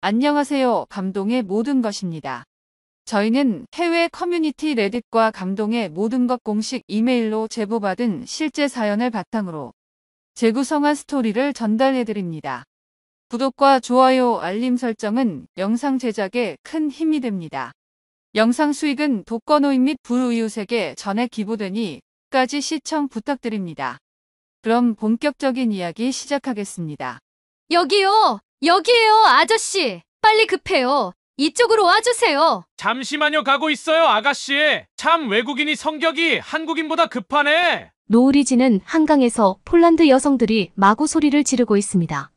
안녕하세요. 감동의 모든 것입니다. 저희는 해외 커뮤니티 레딧과 감동의 모든 것 공식 이메일로 제보받은 실제 사연을 바탕으로 재구성한 스토리를 전달해드립니다. 구독과 좋아요, 알림 설정은 영상 제작에 큰 힘이 됩니다. 영상 수익은 독거노인 및 불우이웃에게 전액 기부되니 끝까지 시청 부탁드립니다. 그럼 본격적인 이야기 시작하겠습니다. 여기요! 여기에요, 아저씨! 빨리 급해요. 이쪽으로 와주세요. 잠시만요, 가고 있어요, 아가씨. 참 외국인이 성격이 한국인보다 급하네. 노을이 지는 한강에서 폴란드 여성들이 마구 소리를 지르고 있습니다.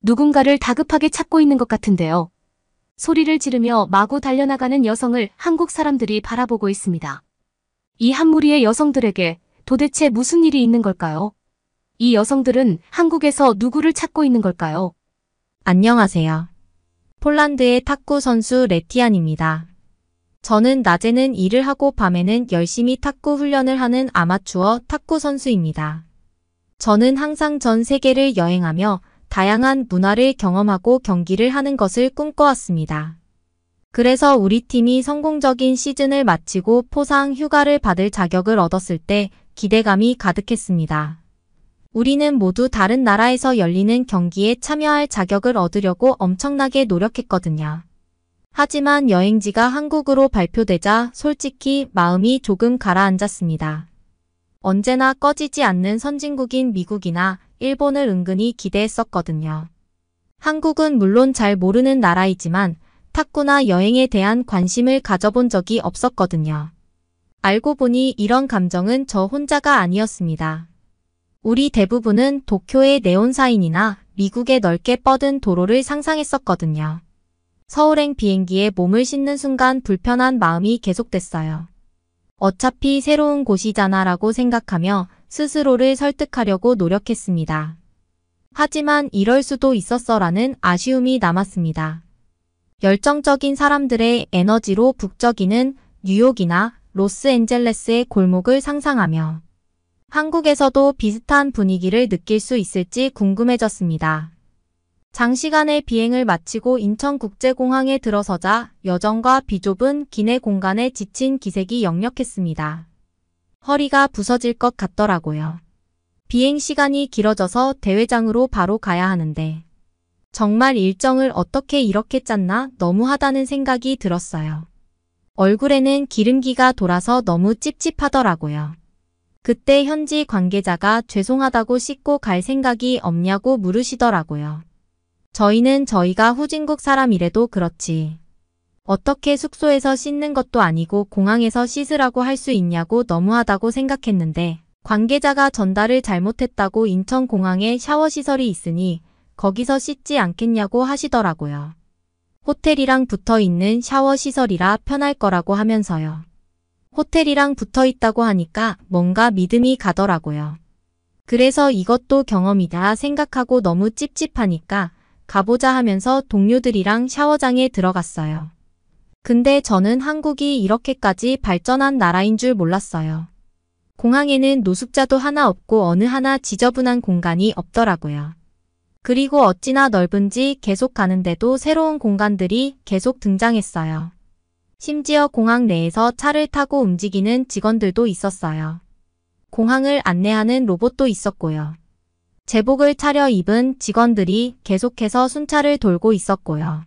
누군가를 다급하게 찾고 있는 것 같은데요. 소리를 지르며 마구 달려나가는 여성을 한국 사람들이 바라보고 있습니다. 이 한 무리의 여성들에게 도대체 무슨 일이 있는 걸까요? 이 여성들은 한국에서 누구를 찾고 있는 걸까요? 안녕하세요. 폴란드의 탁구 선수 레티안입니다. 저는 낮에는 일을 하고 밤에는 열심히 탁구 훈련을 하는 아마추어 탁구 선수입니다. 저는 항상 전 세계를 여행하며 다양한 문화를 경험하고 경기를 하는 것을 꿈꿔왔습니다. 그래서 우리 팀이 성공적인 시즌을 마치고 포상 휴가를 받을 자격을 얻었을 때 기대감이 가득했습니다. 우리는 모두 다른 나라에서 열리는 경기에 참여할 자격을 얻으려고 엄청나게 노력했거든요. 하지만 여행지가 한국으로 발표되자 솔직히 마음이 조금 가라앉았습니다. 언제나 꺼지지 않는 선진국인 미국이나 일본을 은근히 기대했었거든요. 한국은 물론 잘 모르는 나라이지만 탁구나 여행에 대한 관심을 가져본 적이 없었거든요. 알고 보니 이런 감정은 저 혼자가 아니었습니다. 우리 대부분은 도쿄의 네온사인이나 미국의 넓게 뻗은 도로를 상상했었거든요. 서울행 비행기에 몸을 싣는 순간 불편한 마음이 계속됐어요. 어차피 새로운 곳이잖아 라고 생각하며 스스로를 설득하려고 노력했습니다. 하지만 이럴 수도 있었어라는 아쉬움이 남았습니다. 열정적인 사람들의 에너지로 북적이는 뉴욕이나 로스앤젤레스의 골목을 상상하며 한국에서도 비슷한 분위기를 느낄 수 있을지 궁금해졌습니다. 장시간의 비행을 마치고 인천국제공항에 들어서자 여정과 비좁은 기내 공간에 지친 기색이 역력했습니다. 허리가 부서질 것 같더라고요. 비행 시간이 길어져서 대회장으로 바로 가야 하는데 정말 일정을 어떻게 이렇게 짰나 너무하다는 생각이 들었어요. 얼굴에는 기름기가 돌아서 너무 찝찝하더라고요. 그때 현지 관계자가 죄송하다고 씻고 갈 생각이 없냐고 물으시더라고요. 저희는 저희가 후진국 사람이래도 그렇지. 어떻게 숙소에서 씻는 것도 아니고 공항에서 씻으라고 할 수 있냐고 너무하다고 생각했는데 관계자가 전달을 잘못했다고 인천공항에 샤워시설이 있으니 거기서 씻지 않겠냐고 하시더라고요. 호텔이랑 붙어 있는 샤워시설이라 편할 거라고 하면서요. 호텔이랑 붙어 있다고 하니까 뭔가 믿음이 가더라고요. 그래서 이것도 경험이다 생각하고 너무 찝찝하니까 가보자 하면서 동료들이랑 샤워장에 들어갔어요. 근데 저는 한국이 이렇게까지 발전한 나라인 줄 몰랐어요. 공항에는 노숙자도 하나 없고 어느 하나 지저분한 공간이 없더라고요. 그리고 어찌나 넓은지 계속 가는데도 새로운 공간들이 계속 등장했어요. 심지어 공항 내에서 차를 타고 움직이는 직원들도 있었어요. 공항을 안내하는 로봇도 있었고요. 제복을 차려입은 직원들이 계속해서 순찰을 돌고 있었고요.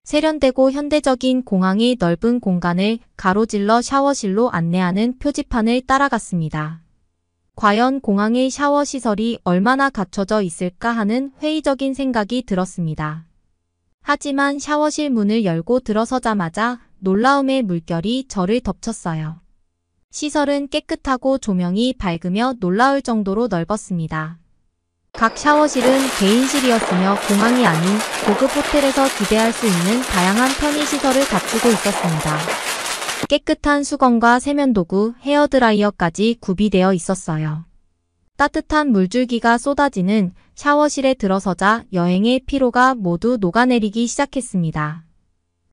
세련되고 현대적인 공항의 넓은 공간을 가로질러 샤워실로 안내하는 표지판을 따라갔습니다. 과연 공항의 샤워 시설이 얼마나 갖춰져 있을까 하는 회의적인 생각이 들었습니다. 하지만 샤워실 문을 열고 들어서자마자 놀라움의 물결이 저를 덮쳤어요. 시설은 깨끗하고 조명이 밝으며 놀라울 정도로 넓었습니다. 각 샤워실은 개인실이었으며 공항이 아닌 고급 호텔에서 기대할 수 있는 다양한 편의시설을 갖추고 있었습니다. 깨끗한 수건과 세면도구, 헤어드라이어까지 구비되어 있었어요. 따뜻한 물줄기가 쏟아지는 샤워실에 들어서자 여행의 피로가 모두 녹아내리기 시작했습니다.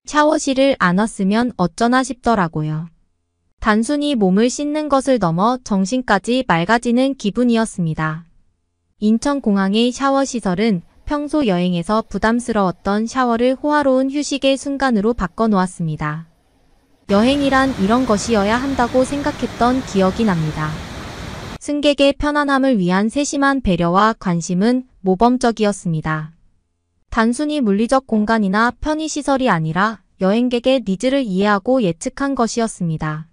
샤워실을 안 왔으면 어쩌나 싶더라고요. 단순히 몸을 씻는 것을 넘어 정신까지 맑아지는 기분이었습니다. 인천공항의 샤워시설은 평소 여행에서 부담스러웠던 샤워를 호화로운 휴식의 순간으로 바꿔놓았습니다. 여행이란 이런 것이어야 한다고 생각했던 기억이 납니다. 승객의 편안함을 위한 세심한 배려와 관심은 모범적이었습니다. 단순히 물리적 공간이나 편의시설이 아니라 여행객의 니즈를 이해하고 예측한 것이었습니다.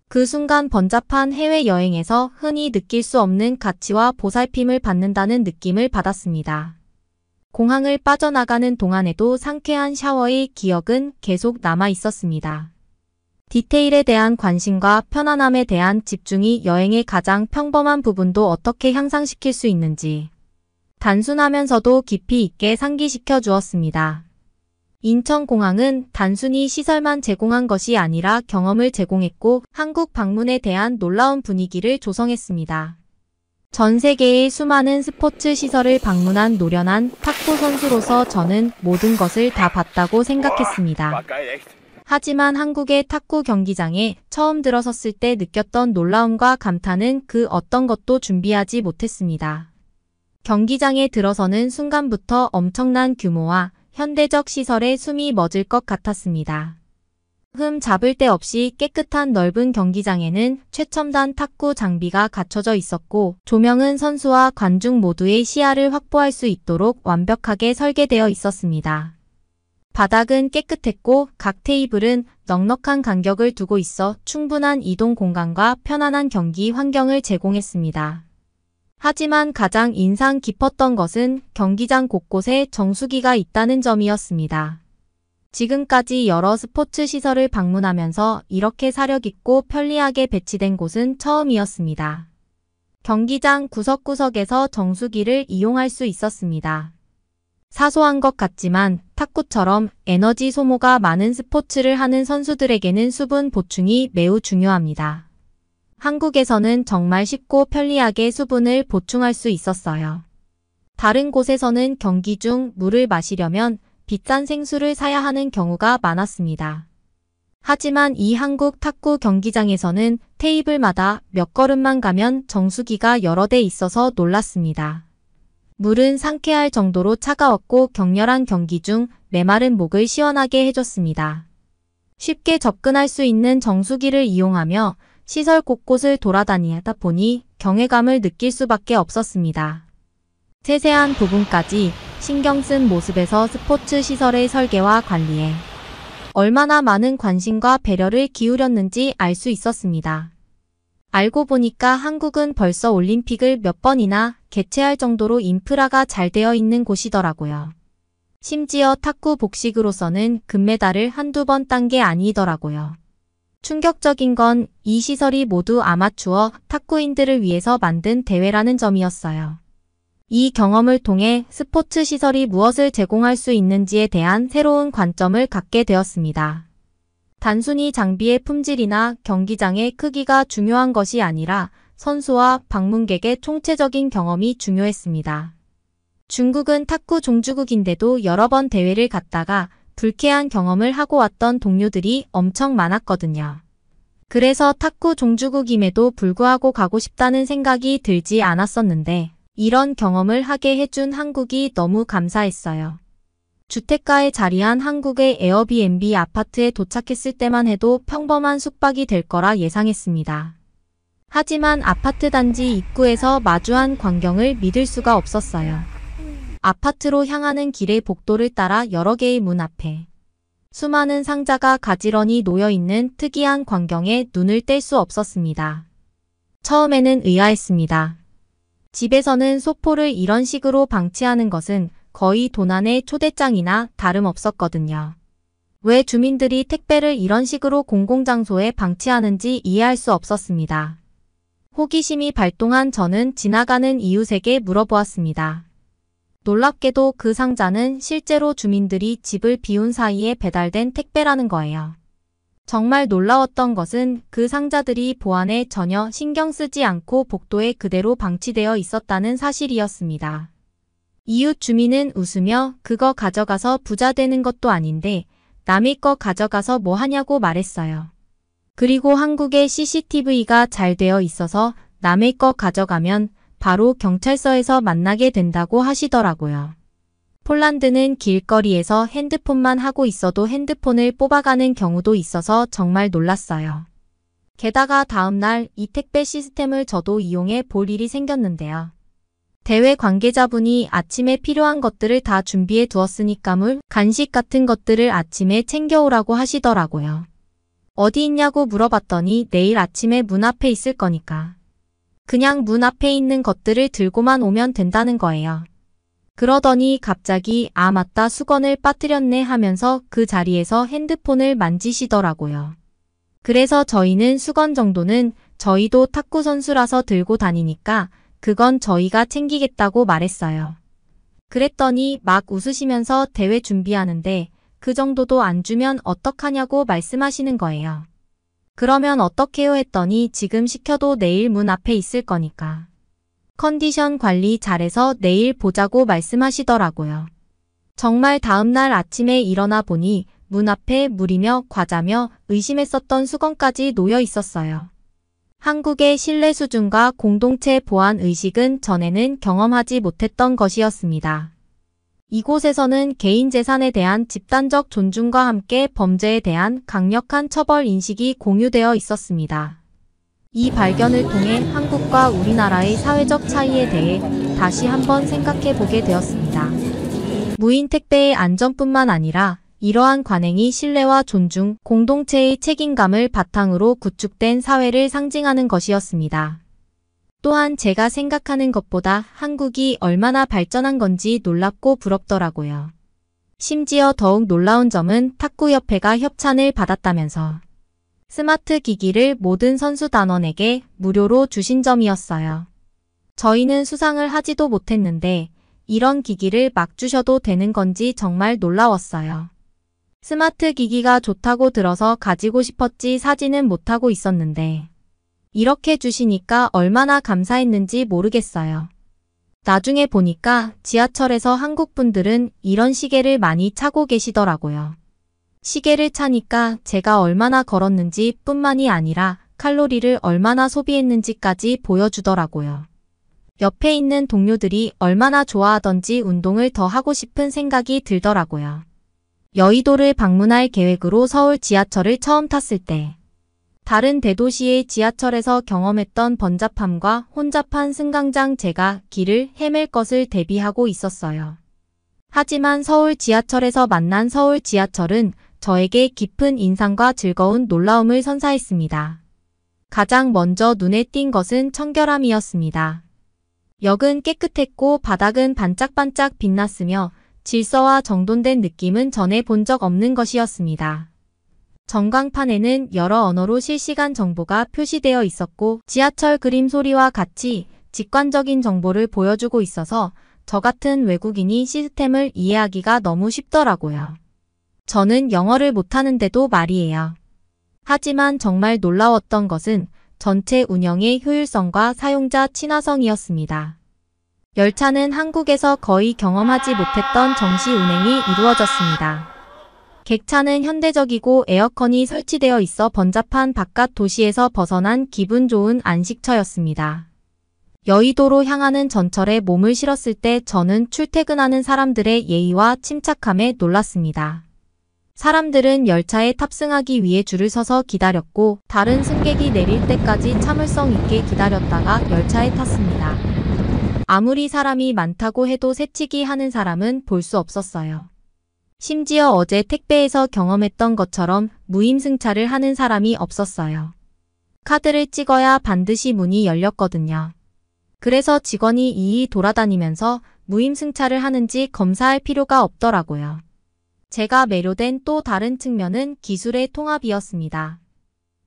그 순간 번잡한 해외여행에서 흔히 느낄 수 없는 가치와 보살핌을 받는다는 느낌을 받았습니다. 공항을 빠져나가는 동안에도 상쾌한 샤워의 기억은 계속 남아 있었습니다. 디테일에 대한 관심과 편안함에 대한 집중이 여행의 가장 평범한 부분도 어떻게 향상시킬 수 있는지 단순하면서도 깊이 있게 상기시켜 주었습니다. 인천공항은 단순히 시설만 제공한 것이 아니라 경험을 제공했고 한국 방문에 대한 놀라운 분위기를 조성했습니다. 전 세계의 수많은 스포츠 시설을 방문한 노련한 탁구 선수로서 저는 모든 것을 다 봤다고 생각했습니다. 하지만 한국의 탁구 경기장에 처음 들어섰을 때 느꼈던 놀라움과 감탄은 그 어떤 것도 준비하지 못했습니다. 경기장에 들어서는 순간부터 엄청난 규모와 현대적 시설에 숨이 멎을 것 같았습니다. 흠 잡을 데 없이 깨끗한 넓은 경기장에는 최첨단 탁구 장비가 갖춰져 있었고 조명은 선수와 관중 모두의 시야를 확보할 수 있도록 완벽하게 설계되어 있었습니다. 바닥은 깨끗했고 각 테이블은 넉넉한 간격을 두고 있어 충분한 이동 공간과 편안한 경기 환경을 제공했습니다. 하지만 가장 인상 깊었던 것은 경기장 곳곳에 정수기가 있다는 점이었습니다. 지금까지 여러 스포츠 시설을 방문하면서 이렇게 사려깊고 편리하게 배치된 곳은 처음이었습니다. 경기장 구석구석에서 정수기를 이용할 수 있었습니다. 사소한 것 같지만 탁구처럼 에너지 소모가 많은 스포츠를 하는 선수들에게는 수분 보충이 매우 중요합니다. 한국에서는 정말 쉽고 편리하게 수분을 보충할 수 있었어요. 다른 곳에서는 경기 중 물을 마시려면 비싼 생수를 사야 하는 경우가 많았습니다. 하지만 이 한국 탁구 경기장에서는 테이블마다 몇 걸음만 가면 정수기가 여러 대 있어서 놀랐습니다. 물은 상쾌할 정도로 차가웠고 격렬한 경기 중 메마른 목을 시원하게 해줬습니다. 쉽게 접근할 수 있는 정수기를 이용하며 시설 곳곳을 돌아다니다 보니 경외감을 느낄 수밖에 없었습니다. 세세한 부분까지 신경 쓴 모습에서 스포츠 시설의 설계와 관리에 얼마나 많은 관심과 배려를 기울였는지 알 수 있었습니다. 알고 보니까 한국은 벌써 올림픽을 몇 번이나 개최할 정도로 인프라가 잘 되어 있는 곳이더라고요. 심지어 탁구 복식으로서는 금메달을 한두 번 딴 게 아니더라고요. 충격적인 건 이 시설이 모두 아마추어 탁구인들을 위해서 만든 대회라는 점이었어요. 이 경험을 통해 스포츠 시설이 무엇을 제공할 수 있는지에 대한 새로운 관점을 갖게 되었습니다. 단순히 장비의 품질이나 경기장의 크기가 중요한 것이 아니라 선수와 방문객의 총체적인 경험이 중요했습니다. 중국은 탁구 종주국인데도 여러 번 대회를 갔다가 불쾌한 경험을 하고 왔던 동료들이 엄청 많았거든요. 그래서 탁구 종주국임에도 불구하고 가고 싶다는 생각이 들지 않았었는데 이런 경험을 하게 해준 한국이 너무 감사했어요. 주택가에 자리한 한국의 에어비앤비 아파트에 도착했을 때만 해도 평범한 숙박이 될 거라 예상했습니다. 하지만 아파트 단지 입구에서 마주한 광경을 믿을 수가 없었어요. 아파트로 향하는 길의 복도를 따라 여러 개의 문 앞에 수많은 상자가 가지런히 놓여있는 특이한 광경에 눈을 뗄 수 없었습니다. 처음에는 의아했습니다. 집에서는 소포를 이런 식으로 방치하는 것은 거의 도난의 초대장이나 다름없었거든요. 왜 주민들이 택배를 이런 식으로 공공장소에 방치하는지 이해할 수 없었습니다. 호기심이 발동한 저는 지나가는 이웃에게 물어보았습니다. 놀랍게도 그 상자는 실제로 주민들이 집을 비운 사이에 배달된 택배라는 거예요. 정말 놀라웠던 것은 그 상자들이 보안에 전혀 신경 쓰지 않고 복도에 그대로 방치되어 있었다는 사실이었습니다. 이웃 주민은 웃으며 그거 가져가서 부자 되는 것도 아닌데 남의 거 가져가서 뭐 하냐고 말했어요. 그리고 한국에 CCTV가 잘 되어 있어서 남의 거 가져가면 바로 경찰서에서 만나게 된다고 하시더라고요. 폴란드는 길거리에서 핸드폰만 하고 있어도 핸드폰을 뽑아가는 경우도 있어서 정말 놀랐어요. 게다가 다음날 이 택배 시스템을 저도 이용해 볼 일이 생겼는데요. 대회 관계자분이 아침에 필요한 것들을 다 준비해 두었으니까 물, 간식 같은 것들을 아침에 챙겨오라고 하시더라고요. 어디 있냐고 물어봤더니 내일 아침에 문 앞에 있을 거니까. 그냥 문 앞에 있는 것들을 들고만 오면 된다는 거예요. 그러더니 갑자기 아 맞다 수건을 빠뜨렸네 하면서 그 자리에서 핸드폰을 만지시더라고요. 그래서 저희는 수건 정도는 저희도 탁구 선수라서 들고 다니니까 그건 저희가 챙기겠다고 말했어요. 그랬더니 막 웃으시면서 대회 준비하는데 그 정도도 안 주면 어떡하냐고 말씀하시는 거예요. 그러면 어떡해요 했더니 지금 시켜도 내일 문 앞에 있을 거니까. 컨디션 관리 잘해서 내일 보자고 말씀하시더라고요. 정말 다음날 아침에 일어나 보니 문 앞에 물이며 과자며 의심했었던 수건까지 놓여 있었어요. 한국의 신뢰 수준과 공동체 보안 의식은 전에는 경험하지 못했던 것이었습니다. 이곳에서는 개인 재산에 대한 집단적 존중과 함께 범죄에 대한 강력한 처벌 인식이 공유되어 있었습니다. 이 발견을 통해 한국과 우리나라의 사회적 차이에 대해 다시 한번 생각해 보게 되었습니다. 무인 택배의 안전뿐만 아니라 이러한 관행이 신뢰와 존중, 공동체의 책임감을 바탕으로 구축된 사회를 상징하는 것이었습니다. 또한 제가 생각하는 것보다 한국이 얼마나 발전한 건지 놀랍고 부럽더라고요. 심지어 더욱 놀라운 점은 탁구협회가 협찬을 받았다면서 스마트 기기를 모든 선수단원에게 무료로 주신 점이었어요. 저희는 수상을 하지도 못했는데 이런 기기를 막 주셔도 되는 건지 정말 놀라웠어요. 스마트 기기가 좋다고 들어서 가지고 싶었지 사지는 못하고 있었는데 이렇게 주시니까 얼마나 감사했는지 모르겠어요. 나중에 보니까 지하철에서 한국 분들은 이런 시계를 많이 차고 계시더라고요. 시계를 차니까 제가 얼마나 걸었는지 뿐만이 아니라 칼로리를 얼마나 소비했는지까지 보여주더라고요. 옆에 있는 동료들이 얼마나 좋아하던지 운동을 더 하고 싶은 생각이 들더라고요. 여의도를 방문할 계획으로 서울 지하철을 처음 탔을 때 다른 대도시의 지하철에서 경험했던 번잡함과 혼잡한 승강장 제가 길을 헤맬 것을 대비하고 있었어요. 하지만 서울 지하철에서 만난 서울 지하철은 저에게 깊은 인상과 즐거운 놀라움을 선사했습니다. 가장 먼저 눈에 띈 것은 청결함이었습니다. 역은 깨끗했고 바닥은 반짝반짝 빛났으며 질서와 정돈된 느낌은 전에 본 적 없는 것이었습니다. 전광판에는 여러 언어로 실시간 정보가 표시되어 있었고 지하철 그림 소리와 같이 직관적인 정보를 보여주고 있어서 저 같은 외국인이 시스템을 이해하기가 너무 쉽더라고요. 저는 영어를 못하는데도 말이에요. 하지만 정말 놀라웠던 것은 전체 운영의 효율성과 사용자 친화성이었습니다. 열차는 한국에서 거의 경험하지 못했던 정시 운행이 이루어졌습니다. 객차는 현대적이고 에어컨이 설치되어 있어 번잡한 바깥 도시에서 벗어난 기분 좋은 안식처였습니다. 여의도로 향하는 전철에 몸을 실었을 때 저는 출퇴근하는 사람들의 예의와 침착함에 놀랐습니다. 사람들은 열차에 탑승하기 위해 줄을 서서 기다렸고 다른 승객이 내릴 때까지 참을성 있게 기다렸다가 열차에 탔습니다. 아무리 사람이 많다고 해도 새치기 하는 사람은 볼 수 없었어요. 심지어 어제 택배에서 경험했던 것처럼 무임승차를 하는 사람이 없었어요. 카드를 찍어야 반드시 문이 열렸거든요. 그래서 직원이 이이 돌아다니면서 무임승차를 하는지 검사할 필요가 없더라고요. 제가 매료된 또 다른 측면은 기술의 통합이었습니다.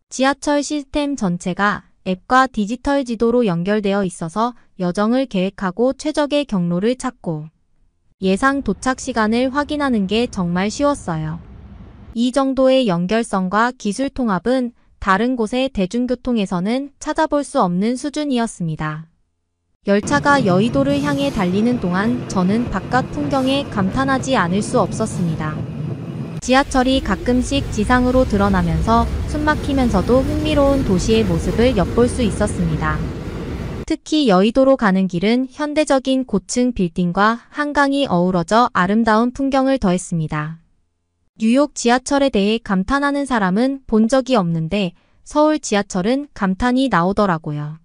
지하철 시스템 전체가 앱과 디지털 지도로 연결되어 있어서 여정을 계획하고 최적의 경로를 찾고 예상 도착 시간을 확인하는 게 정말 쉬웠어요. 이 정도의 연결성과 기술 통합은 다른 곳의 대중교통에서는 찾아볼 수 없는 수준이었습니다. 열차가 여의도를 향해 달리는 동안 저는 바깥 풍경에 감탄하지 않을 수 없었습니다. 지하철이 가끔씩 지상으로 드러나면서 숨막히면서도 흥미로운 도시의 모습을 엿볼 수 있었습니다. 특히 여의도로 가는 길은 현대적인 고층 빌딩과 한강이 어우러져 아름다운 풍경을 더했습니다. 뉴욕 지하철에 대해 감탄하는 사람은 본 적이 없는데 서울 지하철은 감탄이 나오더라고요.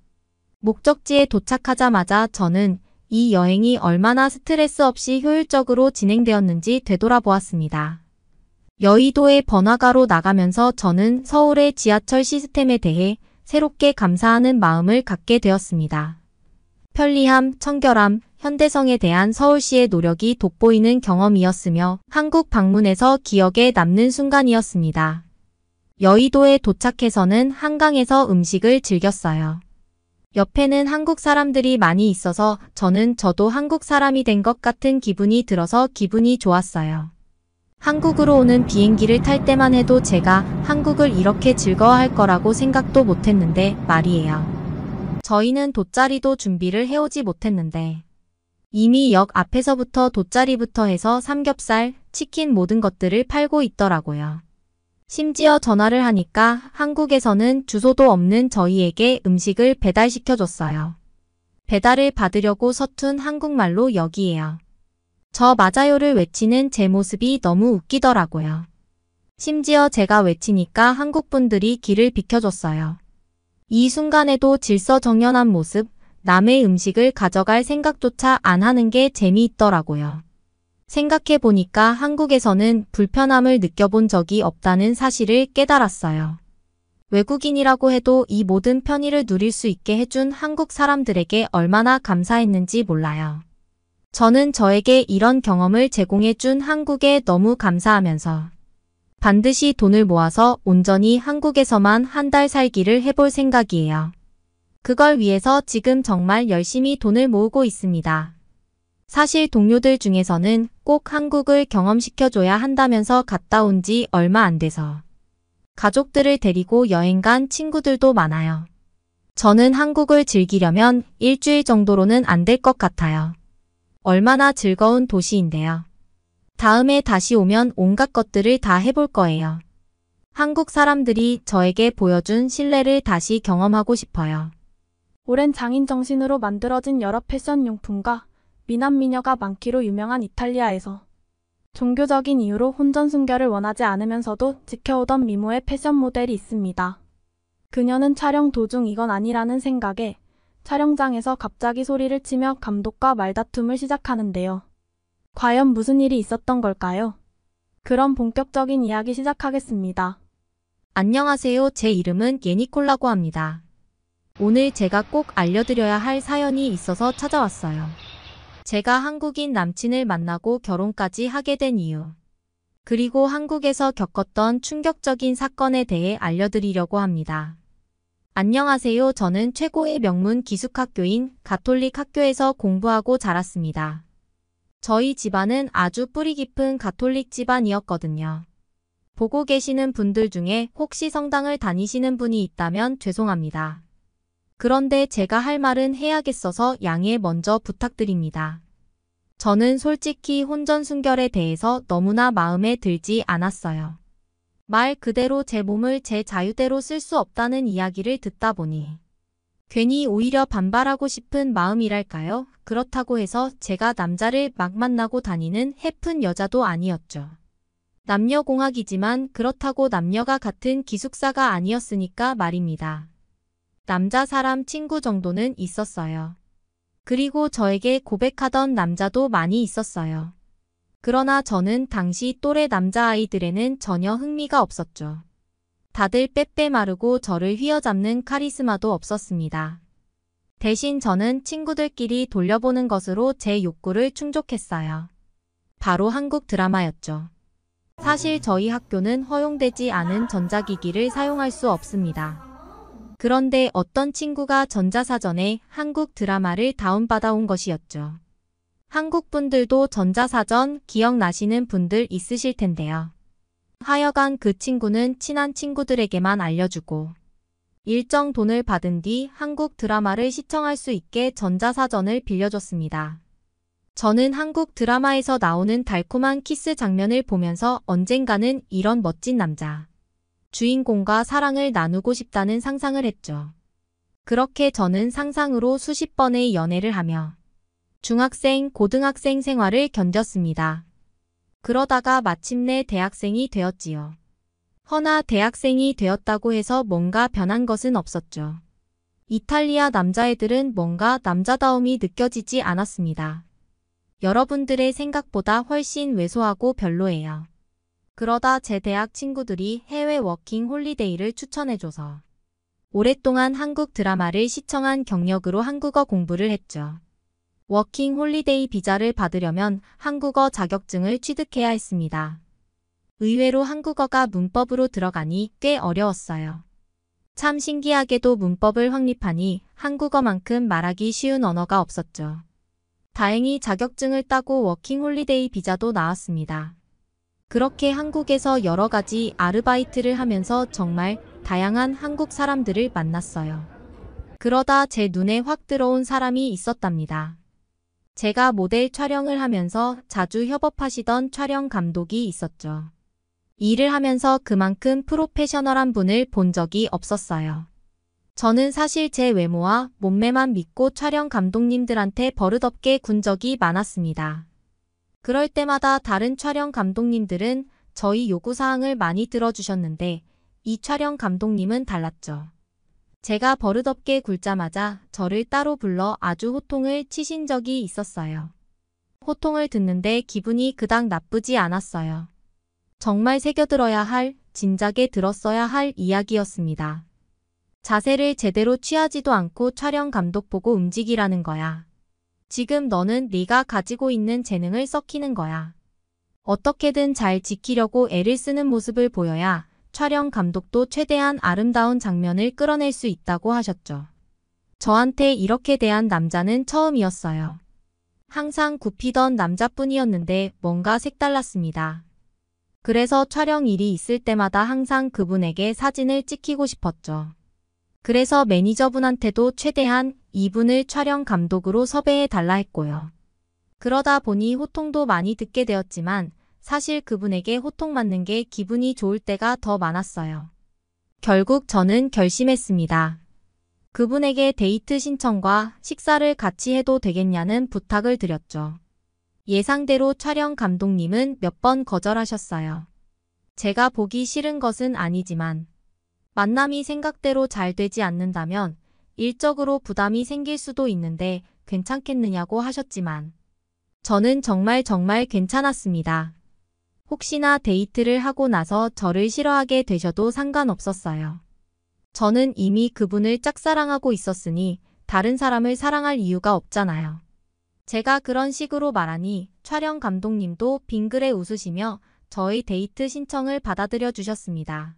목적지에 도착하자마자 저는 이 여행이 얼마나 스트레스 없이 효율적으로 진행되었는지 되돌아보았습니다. 여의도의 번화가로 나가면서 저는 서울의 지하철 시스템에 대해 새롭게 감사하는 마음을 갖게 되었습니다. 편리함, 청결함, 현대성에 대한 서울시의 노력이 돋보이는 경험이었으며 한국 방문에서 기억에 남는 순간이었습니다. 여의도에 도착해서는 한강에서 음식을 즐겼어요. 옆에는 한국 사람들이 많이 있어서 저도 한국 사람이 된 것 같은 기분이 들어서 기분이 좋았어요. 한국으로 오는 비행기를 탈 때만 해도 제가 한국을 이렇게 즐거워할 거라고 생각도 못했는데 말이에요. 저희는 돗자리도 준비를 해오지 못했는데 이미 역 앞에서부터 돗자리부터 해서 삼겹살, 치킨 모든 것들을 팔고 있더라고요. 심지어 전화를 하니까 한국에서는 주소도 없는 저희에게 음식을 배달시켜줬어요. 배달을 받으려고 서툰 한국말로 여기에요. 저 맞아요를 외치는 제 모습이 너무 웃기더라고요. 심지어 제가 외치니까 한국분들이 길을 비켜줬어요. 이 순간에도 질서정연한 모습, 남의 음식을 가져갈 생각조차 안 하는 게 재미있더라고요. 생각해보니까 한국에서는 불편함을 느껴본 적이 없다는 사실을 깨달았어요. 외국인이라고 해도 이 모든 편의를 누릴 수 있게 해준 한국 사람들에게 얼마나 감사했는지 몰라요. 저는 저에게 이런 경험을 제공해준 한국에 너무 감사하면서 반드시 돈을 모아서 온전히 한국에서만 한 달 살기를 해볼 생각이에요. 그걸 위해서 지금 정말 열심히 돈을 모으고 있습니다. 사실 동료들 중에서는 꼭 한국을 경험시켜줘야 한다면서 갔다 온 지 얼마 안 돼서 가족들을 데리고 여행 간 친구들도 많아요. 저는 한국을 즐기려면 일주일 정도로는 안 될 것 같아요. 얼마나 즐거운 도시인데요. 다음에 다시 오면 온갖 것들을 다 해볼 거예요. 한국 사람들이 저에게 보여준 신뢰를 다시 경험하고 싶어요. 오랜 장인 정신으로 만들어진 여러 패션 용품과 미남 미녀가 많기로 유명한 이탈리아에서 종교적인 이유로 혼전 순결을 원하지 않으면서도 지켜오던 미모의 패션 모델이 있습니다. 그녀는 촬영 도중 이건 아니라는 생각에 촬영장에서 갑자기 소리를 치며 감독과 말다툼을 시작하는데요. 과연 무슨 일이 있었던 걸까요? 그럼 본격적인 이야기 시작하겠습니다. 안녕하세요. 제 이름은 예니콜라고 합니다. 오늘 제가 꼭 알려드려야 할 사연이 있어서 찾아왔어요. 제가 한국인 남친을 만나고 결혼까지 하게 된 이유, 그리고 한국에서 겪었던 충격적인 사건에 대해 알려드리려고 합니다. 안녕하세요. 저는 최고의 명문 기숙학교인 가톨릭 학교에서 공부하고 자랐습니다. 저희 집안은 아주 뿌리 깊은 가톨릭 집안이었거든요. 보고 계시는 분들 중에 혹시 성당을 다니시는 분이 있다면 죄송합니다. 그런데 제가 할 말은 해야겠어서 양해 먼저 부탁드립니다. 저는 솔직히 혼전 순결에 대해서 너무나 마음에 들지 않았어요. 말 그대로 제 몸을 제 자유대로 쓸 수 없다는 이야기를 듣다 보니 괜히 오히려 반발하고 싶은 마음이랄까요? 그렇다고 해서 제가 남자를 막 만나고 다니는 해픈 여자도 아니었죠. 남녀공학이지만 그렇다고 남녀가 같은 기숙사가 아니었으니까 말입니다. 남자 사람 친구 정도는 있었어요. 그리고 저에게 고백하던 남자도 많이 있었어요. 그러나 저는 당시 또래 남자아이들에는 전혀 흥미가 없었죠. 다들 빼빼 마르고 저를 휘어잡는 카리스마도 없었습니다. 대신 저는 친구들끼리 돌려보는 것으로 제 욕구를 충족했어요. 바로 한국 드라마였죠. 사실 저희 학교는 허용되지 않은 전자기기를 사용할 수 없습니다. 그런데 어떤 친구가 전자사전에 한국 드라마를 다운받아온 것이었죠. 한국 분들도 전자사전 기억나시는 분들 있으실 텐데요. 하여간 그 친구는 친한 친구들에게만 알려주고 일정 돈을 받은 뒤 한국 드라마를 시청할 수 있게 전자사전을 빌려줬습니다. 저는 한국 드라마에서 나오는 달콤한 키스 장면을 보면서 언젠가는 이런 멋진 남자, 주인공과 사랑을 나누고 싶다는 상상을 했죠. 그렇게 저는 상상으로 수십 번의 연애를 하며 중학생, 고등학생 생활을 견뎠습니다. 그러다가 마침내 대학생이 되었지요. 허나 대학생이 되었다고 해서 뭔가 변한 것은 없었죠. 이탈리아 남자애들은 뭔가 남자다움이 느껴지지 않았습니다. 여러분들의 생각보다 훨씬 왜소하고 별로예요. 그러다 제 대학 친구들이 해외 워킹 홀리데이를 추천해줘서 오랫동안 한국 드라마를 시청한 경력으로 한국어 공부를 했죠. 워킹 홀리데이 비자를 받으려면 한국어 자격증을 취득해야 했습니다. 의외로 한국어가 문법으로 들어가니 꽤 어려웠어요. 참 신기하게도 문법을 확립하니 한국어만큼 말하기 쉬운 언어가 없었죠. 다행히 자격증을 따고 워킹 홀리데이 비자도 나왔습니다. 그렇게 한국에서 여러 가지 아르바이트를 하면서 정말 다양한 한국 사람들을 만났어요. 그러다 제 눈에 확 들어온 사람이 있었답니다. 제가 모델 촬영을 하면서 자주 협업하시던 촬영 감독이 있었죠. 일을 하면서 그만큼 프로페셔널한 분을 본 적이 없었어요. 저는 사실 제 외모와 몸매만 믿고 촬영 감독님들한테 버릇없게 군 적이 많았습니다. 그럴 때마다 다른 촬영 감독님들은 저희 요구사항을 많이 들어주셨는데 이 촬영 감독님은 달랐죠. 제가 버릇없게 굴자마자 저를 따로 불러 아주 호통을 치신 적이 있었어요. 호통을 듣는데 기분이 그닥 나쁘지 않았어요. 정말 새겨들어야 할, 진작에 들었어야 할 이야기였습니다. 자세를 제대로 취하지도 않고 촬영 감독 보고 움직이라는 거야. 지금 너는 네가 가지고 있는 재능을 썩히는 거야. 어떻게든 잘 지키려고 애를 쓰는 모습을 보여야 촬영 감독도 최대한 아름다운 장면을 끌어낼 수 있다고 하셨죠. 저한테 이렇게 대한 남자는 처음이었어요. 항상 굽히던 남자뿐이었는데 뭔가 색달랐습니다. 그래서 촬영 일이 있을 때마다 항상 그분에게 사진을 찍히고 싶었죠. 그래서 매니저분한테도 최대한 이분을 촬영 감독으로 섭외해 달라 했고요. 그러다 보니 호통도 많이 듣게 되었지만 사실 그분에게 호통 맞는 게 기분이 좋을 때가 더 많았어요. 결국 저는 결심했습니다. 그분에게 데이트 신청과 식사를 같이 해도 되겠냐는 부탁을 드렸죠. 예상대로 촬영 감독님은 몇 번 거절하셨어요. 제가 보기 싫은 것은 아니지만 만남이 생각대로 잘 되지 않는다면 일적으로 부담이 생길 수도 있는데 괜찮겠느냐고 하셨지만 저는 정말 괜찮았습니다. 혹시나 데이트를 하고 나서 저를 싫어하게 되셔도 상관없었어요. 저는 이미 그분을 짝사랑하고 있었으니 다른 사람을 사랑할 이유가 없잖아요. 제가 그런 식으로 말하니 촬영 감독님도 빙그레 웃으시며 저의 데이트 신청을 받아들여 주셨습니다.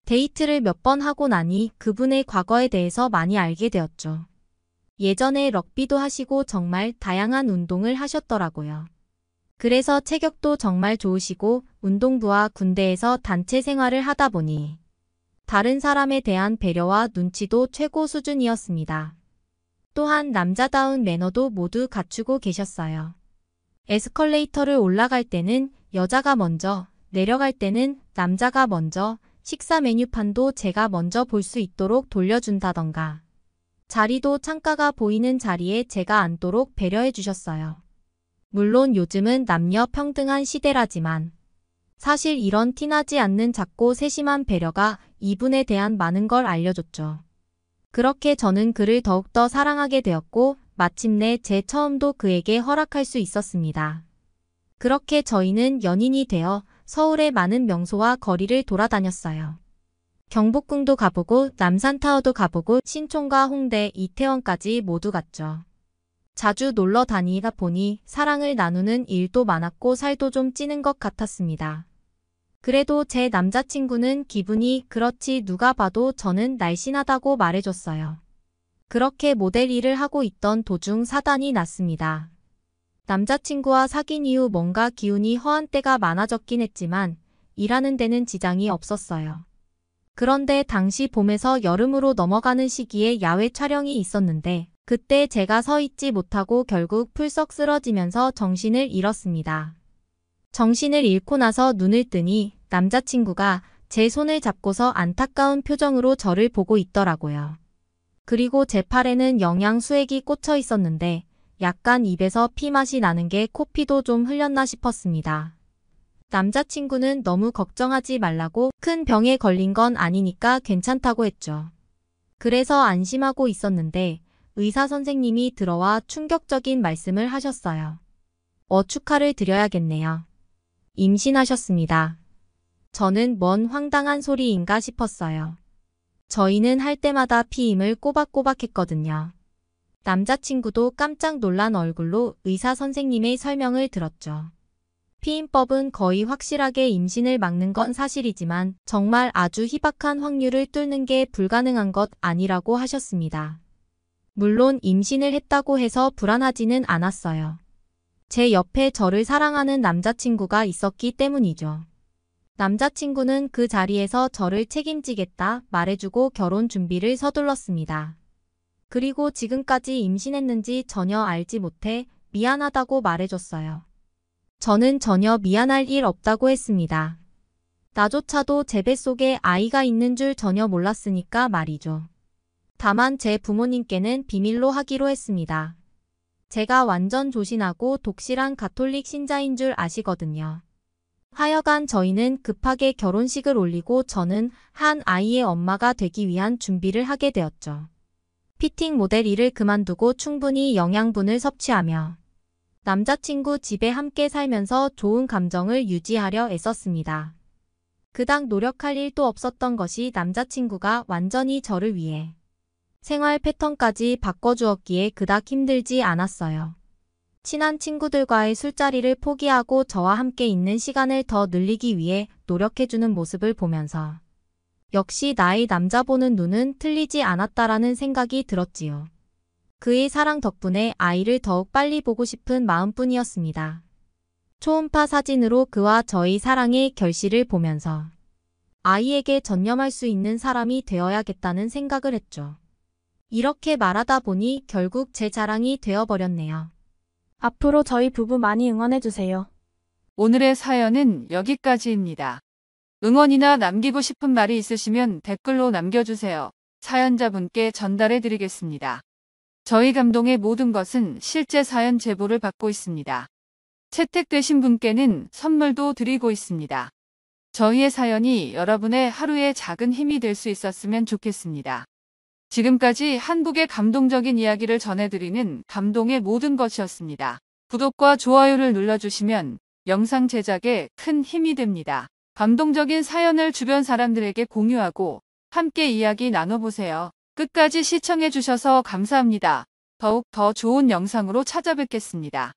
데이트를 몇 번 하고 나니 그분의 과거에 대해서 많이 알게 되었죠. 예전에 럭비도 하시고 정말 다양한 운동을 하셨더라고요. 그래서 체격도 정말 좋으시고 운동부와 군대에서 단체 생활을 하다 보니 다른 사람에 대한 배려와 눈치도 최고 수준이었습니다. 또한 남자다운 매너도 모두 갖추고 계셨어요. 에스컬레이터를 올라갈 때는 여자가 먼저, 내려갈 때는 남자가 먼저, 식사 메뉴판도 제가 먼저 볼 수 있도록 돌려준다던가 자리도 창가가 보이는 자리에 제가 앉도록 배려해 주셨어요. 물론 요즘은 남녀 평등한 시대라지만 사실 이런 티나지 않는 작고 세심한 배려가 이분에 대한 많은 걸 알려줬죠. 그렇게 저는 그를 더욱더 사랑하게 되었고 마침내 제 처음도 그에게 허락할 수 있었습니다. 그렇게 저희는 연인이 되어 서울의 많은 명소와 거리를 돌아다녔어요. 경복궁도 가보고 남산타워도 가보고 신촌과 홍대, 이태원까지 모두 갔죠. 자주 놀러 다니다 보니 사랑을 나누는 일도 많았고 살도 좀 찌는 것 같았습니다. 그래도 제 남자친구는 기분이 그렇지 누가 봐도 저는 날씬하다고 말해줬어요. 그렇게 모델 일을 하고 있던 도중 사단이 났습니다. 남자친구와 사귄 이후 뭔가 기운이 허한 때가 많아졌긴 했지만 일하는 데는 지장이 없었어요. 그런데 당시 봄에서 여름으로 넘어가는 시기에 야외 촬영이 있었는데 그때 제가 서 있지 못하고 결국 풀썩 쓰러지면서 정신을 잃었습니다. 정신을 잃고 나서 눈을 뜨니 남자친구가 제 손을 잡고서 안타까운 표정으로 저를 보고 있더라고요. 그리고 제 팔에는 영양수액이 꽂혀 있었는데 약간 입에서 피 맛이 나는 게 코피도 좀 흘렸나 싶었습니다. 남자친구는 너무 걱정하지 말라고 큰 병에 걸린 건 아니니까 괜찮다고 했죠. 그래서 안심하고 있었는데 의사 선생님이 들어와 충격적인 말씀을 하셨어요. 축하를 드려야겠네요. 임신하셨습니다. 저는 뭔 황당한 소리인가 싶었어요. 저희는 할 때마다 피임을 꼬박꼬박 했거든요. 남자친구도 깜짝 놀란 얼굴로 의사 선생님의 설명을 들었죠. 피임법은 거의 확실하게 임신을 막는 건 사실이지만 정말 아주 희박한 확률을 뚫는 게 불가능한 것 아니라고 하셨습니다. 물론 임신을 했다고 해서 불안하지는 않았어요. 제 옆에 저를 사랑하는 남자친구가 있었기 때문이죠. 남자친구는 그 자리에서 저를 책임지겠다 말해주고 결혼 준비를 서둘렀습니다. 그리고 지금까지 임신했는지 전혀 알지 못해 미안하다고 말해줬어요. 저는 전혀 미안할 일 없다고 했습니다. 나조차도 제 뱃속에 아이가 있는 줄 전혀 몰랐으니까 말이죠. 다만 제 부모님께는 비밀로 하기로 했습니다. 제가 완전 조신하고 독실한 가톨릭 신자인 줄 아시거든요. 하여간 저희는 급하게 결혼식을 올리고 저는 한 아이의 엄마가 되기 위한 준비를 하게 되었죠. 피팅 모델 일을 그만두고 충분히 영양분을 섭취하며 남자친구 집에 함께 살면서 좋은 감정을 유지하려 애썼습니다. 그닥 노력할 일도 없었던 것이 남자친구가 완전히 저를 위해 생활 패턴까지 바꿔주었기에 그닥 힘들지 않았어요. 친한 친구들과의 술자리를 포기하고 저와 함께 있는 시간을 더 늘리기 위해 노력해주는 모습을 보면서 역시 나의 남자 보는 눈은 틀리지 않았다라는 생각이 들었지요. 그의 사랑 덕분에 아이를 더욱 빨리 보고 싶은 마음뿐이었습니다. 초음파 사진으로 그와 저의 사랑의 결실을 보면서 아이에게 전념할 수 있는 사람이 되어야겠다는 생각을 했죠. 이렇게 말하다 보니 결국 제 자랑이 되어버렸네요. 앞으로 저희 부부 많이 응원해주세요. 오늘의 사연은 여기까지입니다. 응원이나 남기고 싶은 말이 있으시면 댓글로 남겨주세요. 사연자분께 전달해드리겠습니다. 저희 감동의 모든 것은 실제 사연 제보를 받고 있습니다. 채택되신 분께는 선물도 드리고 있습니다. 저희의 사연이 여러분의 하루의 작은 힘이 될 수 있었으면 좋겠습니다. 지금까지 한국의 감동적인 이야기를 전해드리는 감동의 모든 것이었습니다. 구독과 좋아요를 눌러주시면 영상 제작에 큰 힘이 됩니다. 감동적인 사연을 주변 사람들에게 공유하고 함께 이야기 나눠보세요. 끝까지 시청해주셔서 감사합니다. 더욱 더 좋은 영상으로 찾아뵙겠습니다.